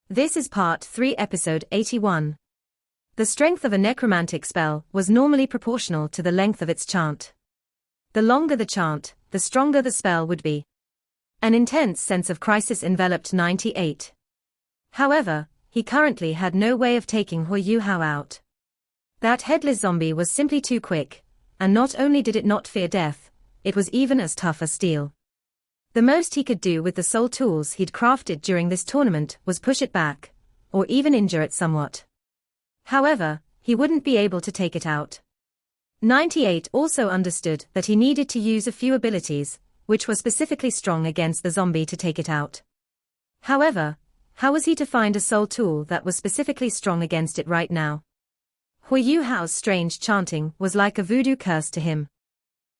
This is Part 3, Episode 81. The strength of a necromantic spell was normally proportional to the length of its chant. The longer the chant, the stronger the spell would be. An intense sense of crisis enveloped 98. However, he currently had no way of taking Hu Yuhao out. That headless zombie was simply too quick, and not only did it not fear death, it was even as tough as steel. The most he could do with the soul tools he'd crafted during this tournament was push it back, or even injure it somewhat. However, he wouldn't be able to take it out. 98 also understood that he needed to use a few abilities, which were specifically strong against the zombie to take it out. However, how was he to find a soul tool that was specifically strong against it right now? Hu Yuhao's strange chanting was like a voodoo curse to him.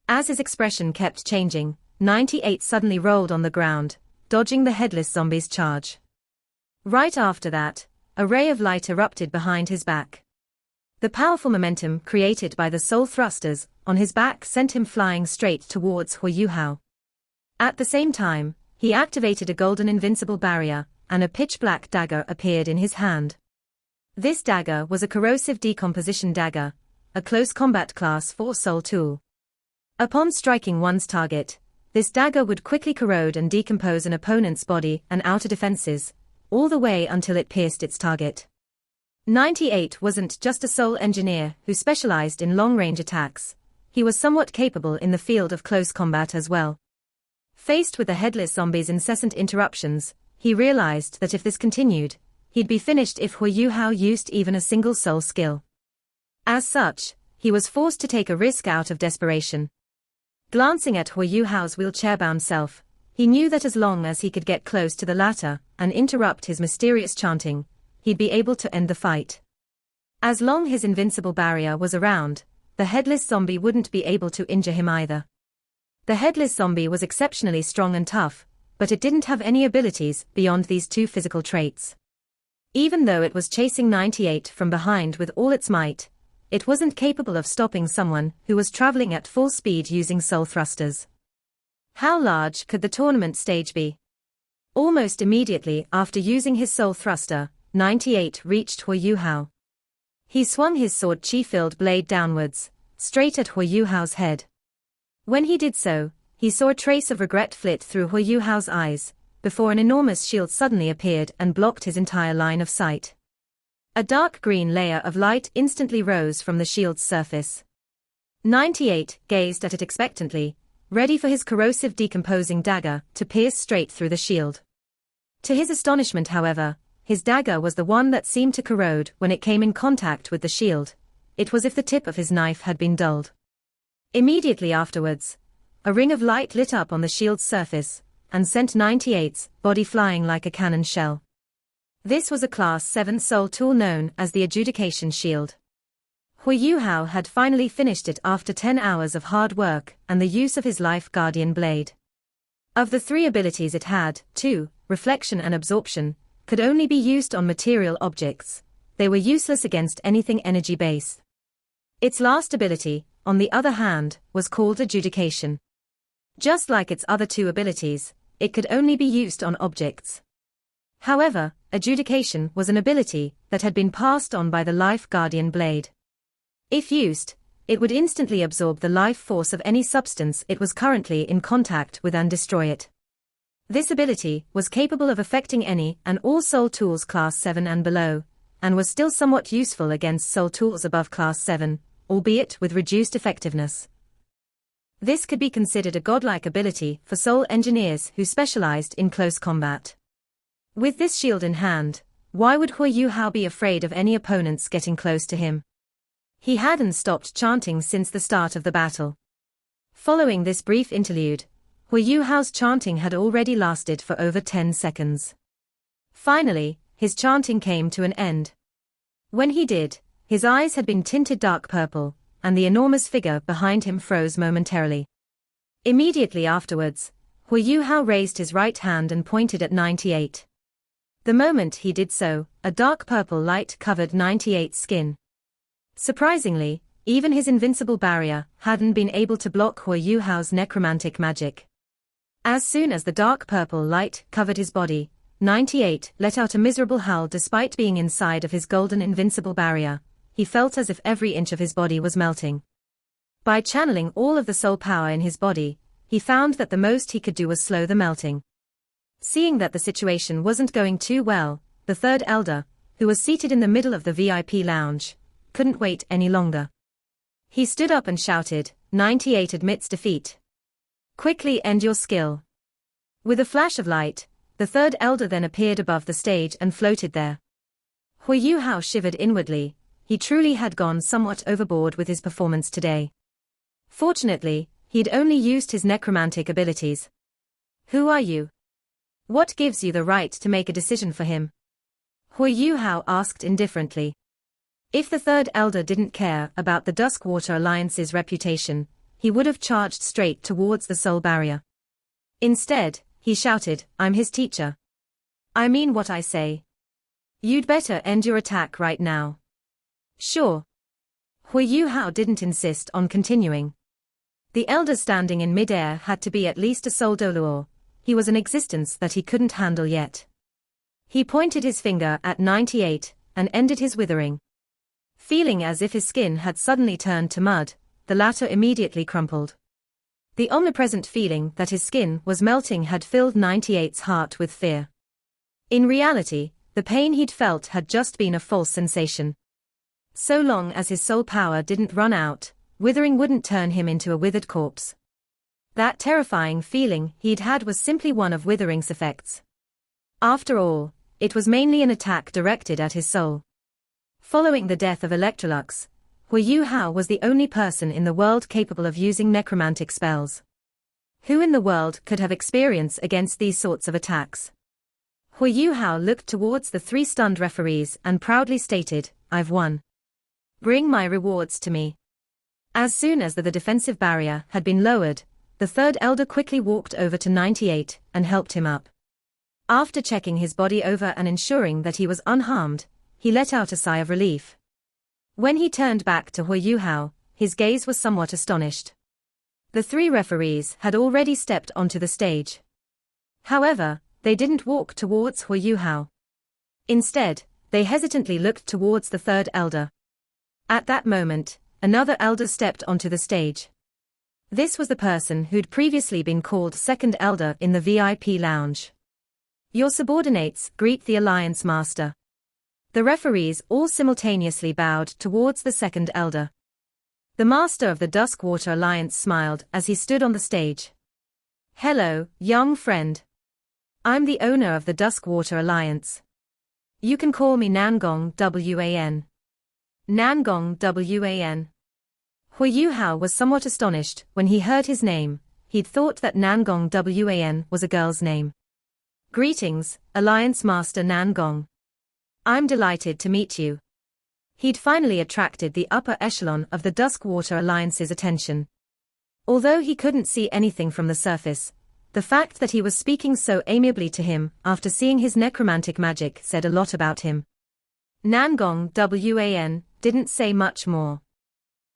As his expression kept changing, 98 suddenly rolled on the ground, dodging the headless zombie's charge. Right after that, a ray of light erupted behind his back. The powerful momentum created by the soul thrusters on his back sent him flying straight towards Hu Yuhao. At the same time, he activated a golden invincible barrier, and a pitch-black dagger appeared in his hand. This dagger was a corrosive decomposition dagger, a close combat class 4 soul tool. Upon striking one's target, this dagger would quickly corrode and decompose an opponent's body and outer defenses, all the way until it pierced its target. 98 wasn't just a soul engineer who specialized in long-range attacks, he was somewhat capable in the field of close combat as well. Faced with the headless zombie's incessant interruptions, he realized that if this continued, he'd be finished if Hu Yuhao used even a single soul skill. As such, he was forced to take a risk out of desperation. Glancing at Hu Yuhao's wheelchair-bound self, he knew that as long as he could get close to the latter and interrupt his mysterious chanting, he'd be able to end the fight. As long as his invincible barrier was around, the headless zombie wouldn't be able to injure him either. The headless zombie was exceptionally strong and tough, but it didn't have any abilities beyond these two physical traits. Even though it was chasing 98 from behind with all its might, it wasn't capable of stopping someone who was traveling at full speed using soul thrusters. How large could the tournament stage be? Almost immediately after using his soul thruster, 98 reached Hu Yuhao. He swung his sword chi-filled blade downwards, straight at Hu Yuhao's head. When he did so, he saw a trace of regret flit through Hu Yuhao's eyes, before an enormous shield suddenly appeared and blocked his entire line of sight. A dark green layer of light instantly rose from the shield's surface. 98 gazed at it expectantly, ready for his corrosive decomposing dagger to pierce straight through the shield. To his astonishment, however, his dagger was the one that seemed to corrode when it came in contact with the shield. It was as if the tip of his knife had been dulled. Immediately afterwards, a ring of light lit up on the shield's surface, and sent 98's body flying like a cannon shell. This was a Class 7 soul tool known as the Adjudication Shield. Hu Yuhao had finally finished it after 10 hours of hard work and the use of his Life Guardian blade. Of the 3 abilities it had, 2, reflection and absorption, could only be used on material objects. They were useless against anything energy-based. Its last ability, on the other hand, was called Adjudication. Just like its other 2 abilities, it could only be used on objects. However, Adjudication was an ability that had been passed on by the Life Guardian blade. If used, it would instantly absorb the life force of any substance it was currently in contact with and destroy it. This ability was capable of affecting any and all soul tools Class 7 and below, and was still somewhat useful against soul tools above Class 7, albeit with reduced effectiveness. This could be considered a godlike ability for soul engineers who specialized in close combat. With this shield in hand, why would Hu Yuhao be afraid of any opponents getting close to him? He hadn't stopped chanting since the start of the battle. Following this brief interlude, Hu Yuhao's chanting had already lasted for over 10 seconds. Finally, his chanting came to an end. When he did, his eyes had been tinted dark purple, and the enormous figure behind him froze momentarily. Immediately afterwards, Hu Yuhao raised his right hand and pointed at 98. The moment he did so, a dark purple light covered 98's skin. Surprisingly, even his invincible barrier hadn't been able to block Hu Yuhao's necromantic magic. As soon as the dark purple light covered his body, 98 let out a miserable howl despite being inside of his golden invincible barrier. He felt as if every inch of his body was melting. By channeling all of the soul power in his body, he found that the most he could do was slow the melting. Seeing that the situation wasn't going too well, the third elder, who was seated in the middle of the VIP lounge, couldn't wait any longer. He stood up and shouted, 98 admits defeat. Quickly end your skill. With a flash of light, the third elder then appeared above the stage and floated there. Hui Yu Hao shivered inwardly. He truly had gone somewhat overboard with his performance today. Fortunately, he'd only used his necromantic abilities. Who are you? What gives you the right to make a decision for him? Hui Yu Hao asked indifferently. If the third elder didn't care about the Duskwater Alliance's reputation, he would have charged straight towards the soul barrier. Instead, he shouted, I'm his teacher. I mean what I say. You'd better end your attack right now. Sure. Hui Yu Hao didn't insist on continuing. The elder standing in mid-air had to be at least a soul Doluor. He was an existence that he couldn't handle yet. He pointed his finger at 98 and ended his withering. Feeling as if his skin had suddenly turned to mud, the latter immediately crumpled. The omnipresent feeling that his skin was melting had filled 98's heart with fear. In reality, the pain he'd felt had just been a false sensation. So long as his soul power didn't run out, withering wouldn't turn him into a withered corpse. That terrifying feeling he'd had was simply one of withering's effects. After all, it was mainly an attack directed at his soul. Following the death of Electrolux, Hui Yu Hao was the only person in the world capable of using necromantic spells. Who in the world could have experience against these sorts of attacks? Hui Yu Hao looked towards the three stunned referees and proudly stated, I've won. Bring my rewards to me. As soon as the defensive barrier had been lowered, the third elder quickly walked over to 98 and helped him up. After checking his body over and ensuring that he was unharmed, he let out a sigh of relief. When he turned back to Hui Yu Hao, his gaze was somewhat astonished. The three referees had already stepped onto the stage. However, they didn't walk towards Hui Yu Hao. Instead, they hesitantly looked towards the third elder. At that moment, another elder stepped onto the stage. This was the person who'd previously been called second elder in the VIP lounge. Your subordinates greet the Alliance Master. The referees all simultaneously bowed towards the second elder. The Master of the Duskwater Alliance smiled as he stood on the stage. Hello, young friend. I'm the owner of the Duskwater Alliance. You can call me Nangong Wan. Nangong Wan. Hui Yu Hao was somewhat astonished when he heard his name. He'd thought that Nangong Wan was a girl's name. Greetings, Alliance Master Nangong. I'm delighted to meet you. He'd finally attracted the upper echelon of the Duskwater Alliance's attention. Although he couldn't see anything from the surface, the fact that he was speaking so amiably to him after seeing his necromantic magic said a lot about him. Nangong Wan didn't say much more.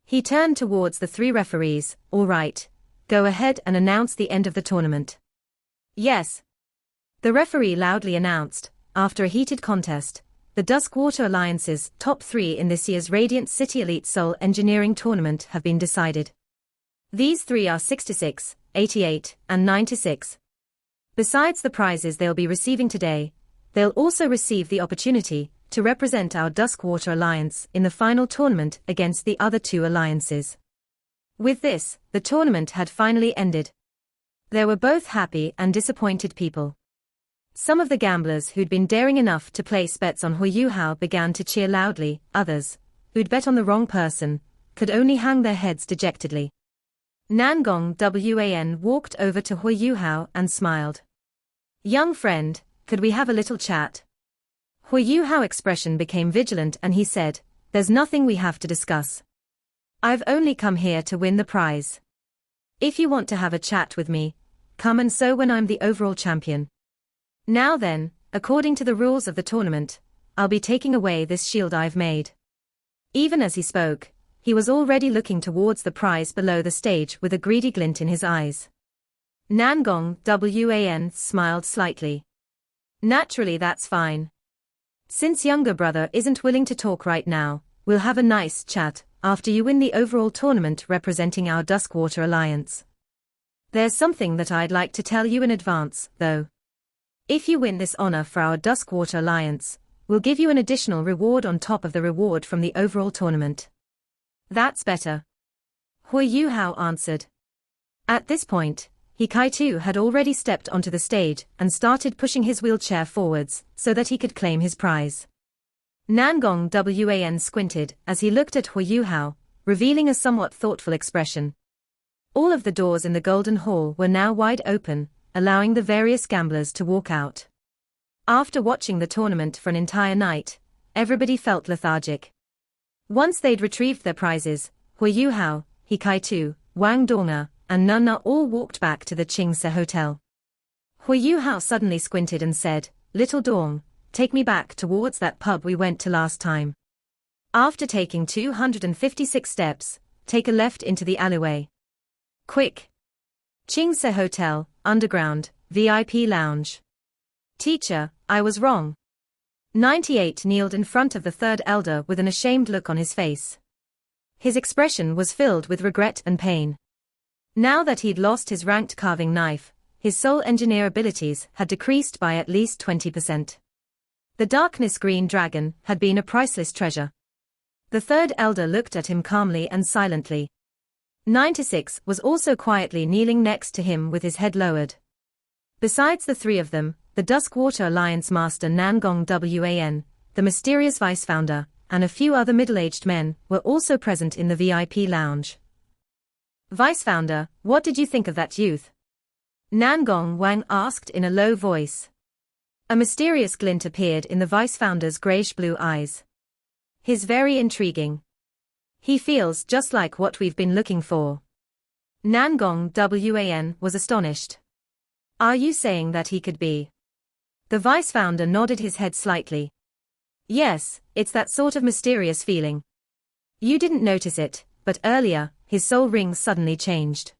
He turned towards the three referees. All right, go ahead and announce the end of the tournament. Yes. The referee loudly announced. After a heated contest, the Duskwater Alliance's top three in this year's Radiant City Elite Soul Engineering Tournament have been decided. These three are 66, 88, and 96. Besides the prizes they'll be receiving today, they'll also receive the opportunity to represent our Duskwater Alliance in the final tournament against the other two alliances. With this, the tournament had finally ended. There were both happy and disappointed people. Some of the gamblers who'd been daring enough to place bets on Hui Yu Hao began to cheer loudly. Others, who'd bet on the wrong person, could only hang their heads dejectedly. Nangong Wan walked over to Hui Yu Hao and smiled. Young friend, could we have a little chat? Hui Yu Hao's expression became vigilant and he said, there's nothing we have to discuss. I've only come here to win the prize. If you want to have a chat with me, come and so when I'm the overall champion. Now then, according to the rules of the tournament, I'll be taking away this shield I've made. Even as he spoke, he was already looking towards the prize below the stage with a greedy glint in his eyes. Nangong Wan smiled slightly. Naturally, that's fine. Since younger brother isn't willing to talk right now, we'll have a nice chat after you win the overall tournament representing our Duskwater Alliance. There's something that I'd like to tell you in advance, though. If you win this honor for our Duskwater Alliance, we'll give you an additional reward on top of the reward from the overall tournament. That's better. Hui Yuhao answered. At this point, Hikaitu had already stepped onto the stage and started pushing his wheelchair forwards so that he could claim his prize. Nangong Wan squinted as he looked at Hui Yuhao, revealing a somewhat thoughtful expression. All of the doors in the Golden Hall were now wide open, allowing the various gamblers to walk out. After watching the tournament for an entire night, everybody felt lethargic. Once they'd retrieved their prizes, Hui Yuhao, Hikaitu, Wang Donga, and Nunna all walked back to the Qingse Hotel. Hui Yuhao suddenly squinted and said, "Little Dong, take me back towards that pub we went to last time." After taking 256 steps, take a left into the alleyway. Quick! Qingse Hotel, Underground, VIP Lounge. Teacher, I was wrong. 98 kneeled in front of the third elder with an ashamed look on his face. His expression was filled with regret and pain. Now that he'd lost his ranked carving knife, his soul engineer abilities had decreased by at least 20%. The darkness green dragon had been a priceless treasure. The third elder looked at him calmly and silently. 96 was also quietly kneeling next to him with his head lowered. Besides the three of them, the Duskwater Alliance Master Nangong Wan, the mysterious vice-founder, and a few other middle-aged men were also present in the VIP lounge. Vice-founder, what did you think of that youth? Nangong Wang asked in a low voice. A mysterious glint appeared in the vice-founder's greyish-blue eyes. He's very intriguing. He feels just like what we've been looking for. Nangong Wan was astonished. Are you saying that he could be? The vice-founder nodded his head slightly. Yes, it's that sort of mysterious feeling. You didn't notice it, but earlier, his soul rings suddenly changed.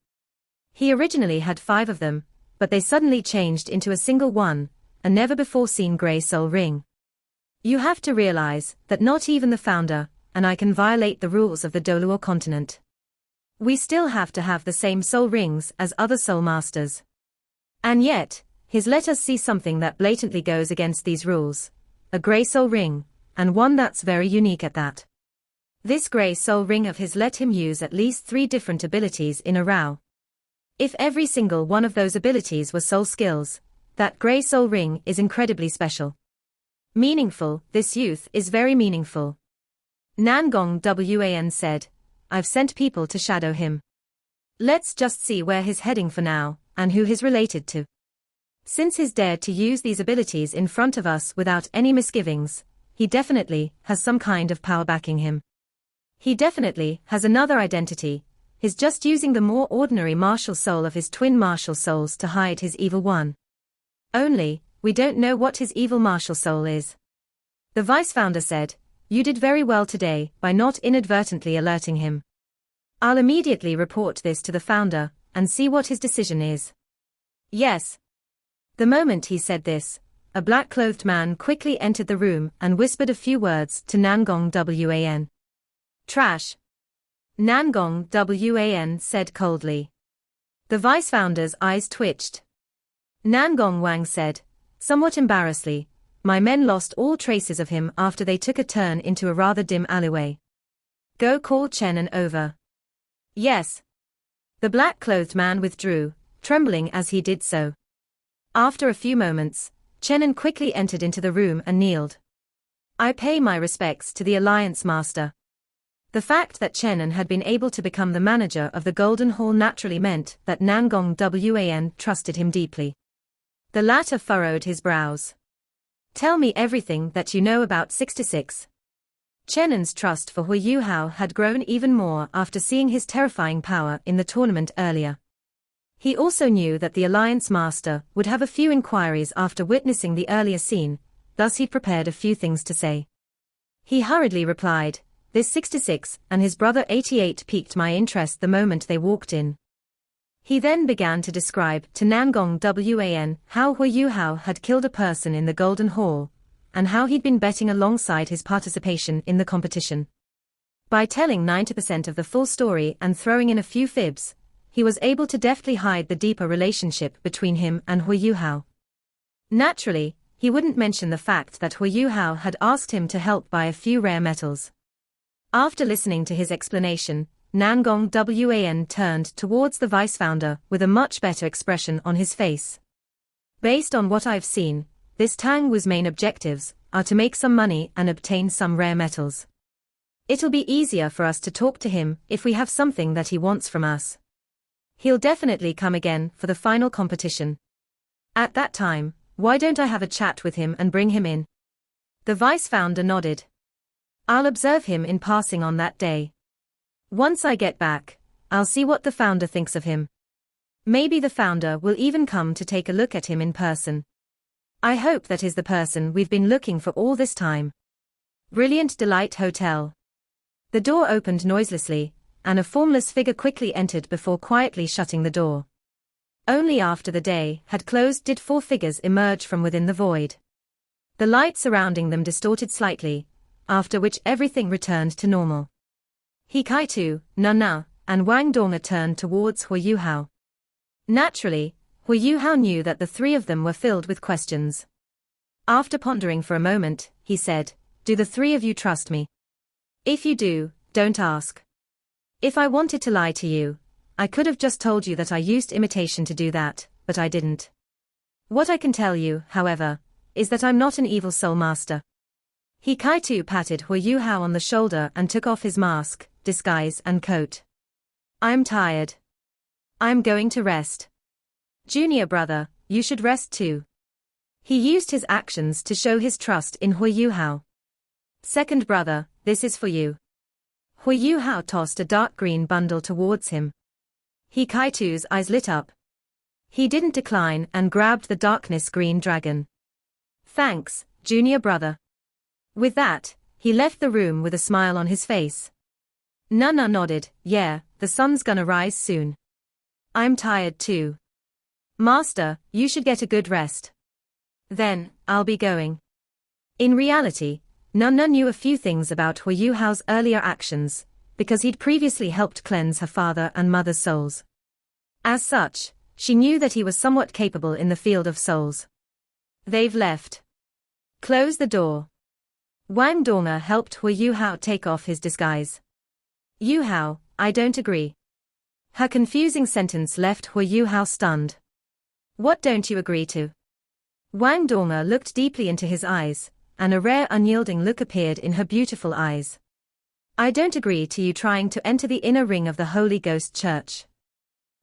He originally had 5 of them, but they suddenly changed into a single one, a never-before-seen grey soul ring. You have to realize that not even the founder and I can violate the rules of the Doluo continent. We still have to have the same soul rings as other soul masters. And yet, his let us see something that blatantly goes against these rules. A grey soul ring, and one that's very unique at that. This grey soul ring of his let him use at least 3 different abilities in a row. If every single one of those abilities were soul skills, that grey soul ring is incredibly special. Meaningful, this youth is very meaningful. Nangong Wan said, I've sent people to shadow him. Let's just see where he's heading for now, and who he's related to. Since he's dared to use these abilities in front of us without any misgivings, he definitely has some kind of power backing him. He definitely has another identity. He's just using the more ordinary martial soul of his twin martial souls to hide his evil one. Only, we don't know what his evil martial soul is. The vice-founder said, you did very well today by not inadvertently alerting him. I'll immediately report this to the founder and see what his decision is. Yes. The moment he said this, a black-clothed man quickly entered the room and whispered a few words to Nangong Wan. Trash. Nangong Wan said coldly. The vice-founder's eyes twitched. Nangong Wang said, somewhat embarrassedly, my men lost all traces of him after they took a turn into a rather dim alleyway. Go call Chenan over. Yes. The black-clothed man withdrew, trembling as he did so. After a few moments, Chenan quickly entered into the room and kneeled. I pay my respects to the Alliance Master. The fact that Chenan had been able to become the manager of the Golden Hall naturally meant that Nangong Wan trusted him deeply. The latter furrowed his brows. Tell me everything that you know about 66. Chenan's trust for Hui Yuhao had grown even more after seeing his terrifying power in the tournament earlier. He also knew that the Alliance Master would have a few inquiries after witnessing the earlier scene, thus he prepared a few things to say. He hurriedly replied, this 66 and his brother 88 piqued my interest the moment they walked in. He then began to describe to Nangong Wan how Hu Yuhao had killed a person in the Golden Hall, and how he'd been betting alongside his participation in the competition. By telling 90% of the full story and throwing in a few fibs, he was able to deftly hide the deeper relationship between him and Hu Yuhao. Naturally, he wouldn't mention the fact that Hu Yuhao had asked him to help buy a few rare metals. After listening to his explanation, Nangong Wan turned towards the vice-founder with a much better expression on his face. Based on what I've seen, this Tang Wu's main objectives are to make some money and obtain some rare metals. It'll be easier for us to talk to him if we have something that he wants from us. He'll definitely come again for the final competition. At that time, why don't I have a chat with him and bring him in? The vice-founder nodded. I'll observe him in passing on that day. Once I get back, I'll see what the founder thinks of him. Maybe the founder will even come to take a look at him in person. I hope that is the person we've been looking for all this time. Brilliant Delight Hotel. The door opened noiselessly, and a formless figure quickly entered before quietly shutting the door. Only after the day had closed did four figures emerge from within the void. The light surrounding them distorted slightly, after which everything returned to normal. He Kaitu, Nana, and Wang Donga turned towards Hu Yuhao. Naturally, Hu Yuhao knew that the three of them were filled with questions. After pondering for a moment, he said, "Do the three of you trust me? If you do, don't ask. If I wanted to lie to you, I could have just told you that I used imitation to do that, but I didn't. What I can tell you, however, is that I'm not an evil soul master." He Kaitu patted Hu Yuhao on the shoulder and took off his mask, disguise and coat. "I'm tired. I'm going to rest. Junior brother, you should rest too." He used his actions to show his trust in Hu Yuhao. "Second brother, this is for you." Hu Yuhao tossed a dark green bundle towards him. He Kaitu's eyes lit up. He didn't decline and grabbed the darkness green dragon. "Thanks, junior brother." With that, he left the room with a smile on his face. Nana nodded, "Yeah, the sun's gonna rise soon. I'm tired too. Master, you should get a good rest. Then, I'll be going." In reality, Nana knew a few things about Hu Yuhao's earlier actions, because he'd previously helped cleanse her father and mother's souls. As such, she knew that he was somewhat capable in the field of souls. "They've left. Close the door." Wang Donga helped Hu Yuhao take off his disguise. "Yuhao, I don't agree." Her confusing sentence left Hu Yuhao stunned. "What don't you agree to?" Wang Donga looked deeply into his eyes, and a rare unyielding look appeared in her beautiful eyes. "I don't agree to you trying to enter the inner ring of the Holy Ghost Church.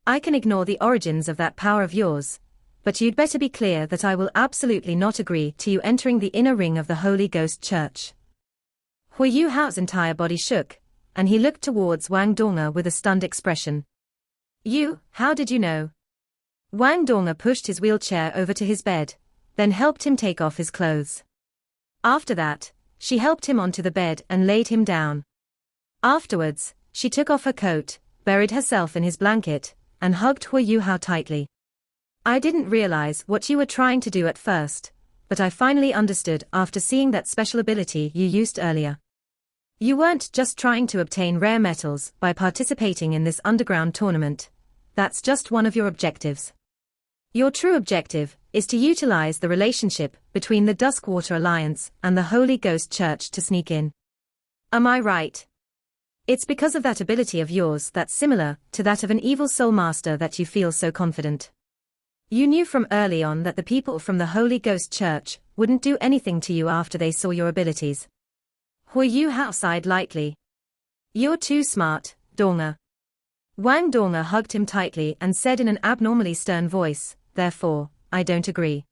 I can ignore the origins of that power of yours, but you'd better be clear that I will absolutely not agree to you entering the inner ring of the Holy Ghost Church." Hu Yuhao's entire body shook, and he looked towards Wang Donga with a stunned expression. "You, how did you know?" Wang Donga pushed his wheelchair over to his bed, then helped him take off his clothes. After that, she helped him onto the bed and laid him down. Afterwards, she took off her coat, buried herself in his blanket, and hugged Hu Yuhao tightly. "I didn't realize what you were trying to do at first, but I finally understood after seeing that special ability you used earlier. You weren't just trying to obtain rare metals by participating in this underground tournament. That's just one of your objectives. Your true objective is to utilize the relationship between the Duskwater Alliance and the Holy Ghost Church to sneak in. Am I right? It's because of that ability of yours that's similar to that of an evil soul master that you feel so confident. You knew from early on that the people from the Holy Ghost Church wouldn't do anything to you after they saw your abilities." Hu Yuhao sighed lightly. "You're too smart, Donga." Wang Donga hugged him tightly and said in an abnormally stern voice, "Therefore, I don't agree.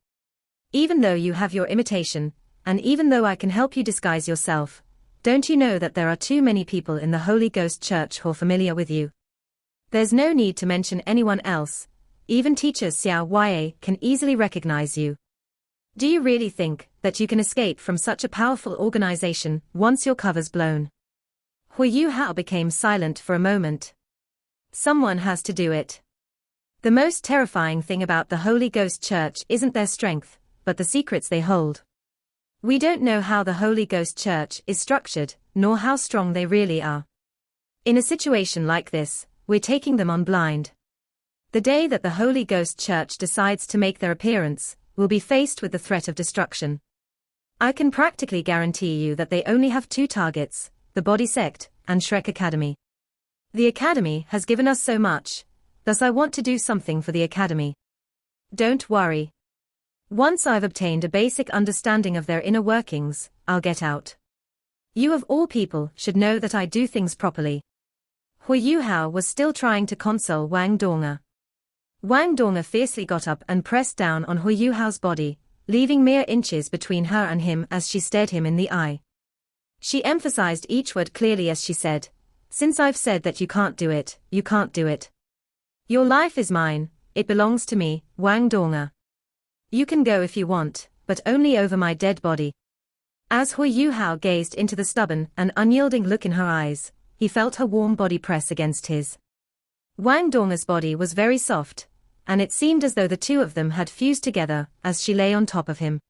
Even though you have your imitation, and even though I can help you disguise yourself, don't you know that there are too many people in the Holy Ghost Church who are familiar with you? There's no need to mention anyone else. Even teacher Xiao Ye can easily recognize you. Do you really think that you can escape from such a powerful organization once your cover's blown?" Hu Yuhao became silent for a moment. "Someone has to do it. The most terrifying thing about the Holy Ghost Church isn't their strength, but the secrets they hold. We don't know how the Holy Ghost Church is structured, nor how strong they really are. In a situation like this, we're taking them on blind. The day that the Holy Ghost Church decides to make their appearance, we'll be faced with the threat of destruction. I can practically guarantee you that they only have two targets, the Body Sect and Shrek Academy. The Academy has given us so much, thus I want to do something for the Academy. Don't worry. Once I've obtained a basic understanding of their inner workings, I'll get out. You of all people should know that I do things properly. Hui Yuhao was still trying to console Wang Donga. Wang Donga fiercely got up and pressed down on Hui Yuhao's body, leaving mere inches between her and him as she stared him in the eye. She emphasized each word clearly as she said, "Since I've said that you can't do it, you can't do it. Your life is mine, it belongs to me, Wang Donga. You can go if you want, but only over my dead body." As Hui Yuhao gazed into the stubborn and unyielding look in her eyes, he felt her warm body press against his. Wang Donga's body was very soft, and it seemed as though the two of them had fused together as she lay on top of him.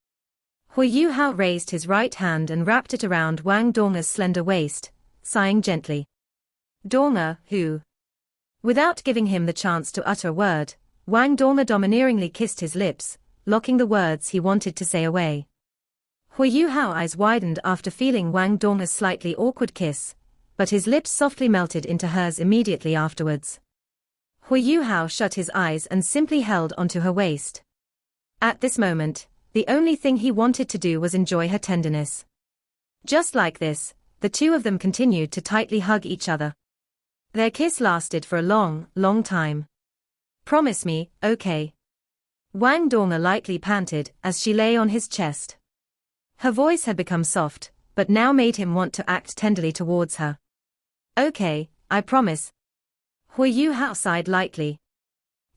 Hui Yuhao raised his right hand and wrapped it around Wang Donga's slender waist, sighing gently. "Donga, who?" Without giving him the chance to utter a word, Wang Donga domineeringly kissed his lips, locking the words he wanted to say away. Hui Yuhao's eyes widened after feeling Wang Donga's slightly awkward kiss, but his lips softly melted into hers immediately afterwards. Hui Yuhao shut his eyes and simply held onto her waist. At this moment, the only thing he wanted to do was enjoy her tenderness. Just like this, the two of them continued to tightly hug each other. Their kiss lasted for a long, long time. "Promise me, okay?" Wang Donga lightly panted as she lay on his chest. Her voice had become soft, but now made him want to act tenderly towards her. "Okay, I promise." Hui Yuhao sighed lightly.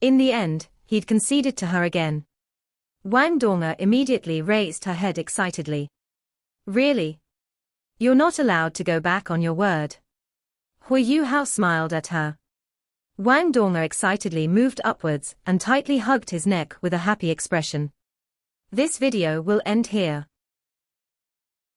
In the end, he'd conceded to her again. Wang Donga immediately raised her head excitedly. "Really? You're not allowed to go back on your word?" Hui Yuhao smiled at her. Wang Donga excitedly moved upwards and tightly hugged his neck with a happy expression. This video will end here.